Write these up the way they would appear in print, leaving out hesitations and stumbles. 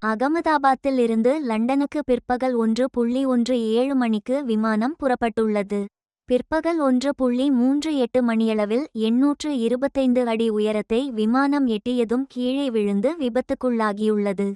அகமதாபாத்தில் இருந்து லண்டனுக்கு பிற்பகல் 1:17 மணிக்கு விமானம் புறப்பட்டுள்ளது. பிற்பகல் 1:38 மணியளவில் 825 அடி உயரத்தை விமானம் எட்டியதும் கீழே விழுந்து விபத்துக்குள்ளாகியுள்ளது.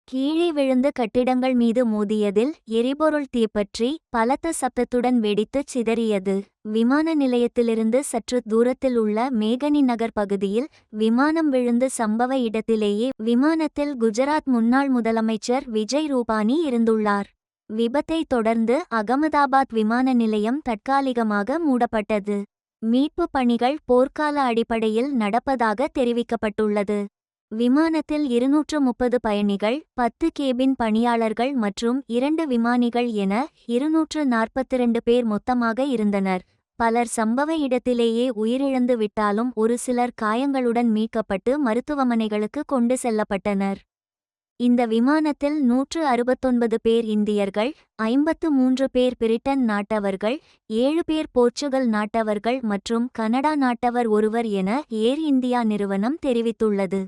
கீழே விழுந்து கட்டிடங்கள் மீது மோதியதில் எரிபொருள் தீப்பற்றி பலத்த சப்தத்துடன் வெடித்துச் சிதறியது. விமான நிலையத்திலிருந்து சற்று தூரத்தில் உள்ள மேகனி நகர் பகுதியில் விமானம் விழுந்து சம்பவ இடத்திலேயே விமானத்தில் குஜராத் முன்னாள் முதலமைச்சர் விஜய் ரூபானி இருந்துள்ளார். விபத்தை தொடர்ந்து அகமதாபாத் விமான நிலையம் தற்காலிகமாக மூடப்பட்டது. மீட்பு பணிகள் போர்க்கால அடிப்படையில் நடப்பதாக தெரிவிக்கப்பட்டுள்ளது. விமானத்தில் 230 பயணிகள், 10 கேபின் பணியாளர்கள் மற்றும் 2 விமானிகள் என 242 பேர் மொத்தமாக இருந்தனர். பலர் சம்பவ இடத்திலேயே உயிரிழந்து விட்டாலும் ஒரு சிலர் காயங்களுடன் மீட்கப்பட்டு மருத்துவமனைகளுக்கு கொண்டு செல்லப்பட்டனர். இந்த விமானத்தில் 169 பேர் இந்தியர்கள், 53 பேர் பிரிட்டன் நாட்டவர்கள், 7 பேர் போர்ச்சுகல் நாட்டவர்கள் மற்றும் கனடா நாட்டவர் ஒருவர் என ஏர் இந்தியா நிறுவனம் தெரிவித்துள்ளது.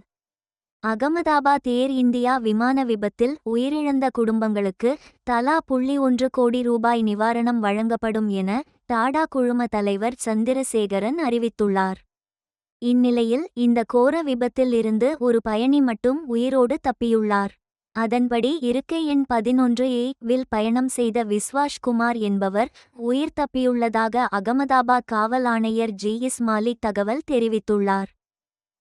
அகமதாபாத் ஏர் இந்தியா விமான விபத்தில் உயிரிழந்த குடும்பங்களுக்கு தலா $1 கோடி நிவாரணம் வழங்கப்படும் என டாடா குழும தலைவர் சந்திரசேகரன் அறிவித்துள்ளார். இந்நிலையில் இந்த கோர விபத்தில் இருந்து ஒரு பயணி மட்டும் உயிரோடு தப்பியுள்ளார். அதன்படி இருக்கை எண் 11A-வில் பயணம் செய்த விஸ்வாஷ் குமார் என்பவர் உயிர் தப்பியுள்ளதாக அகமதாபாத் காவல் ஆணையர் GS மாலிக் தகவல் தெரிவித்துள்ளார்.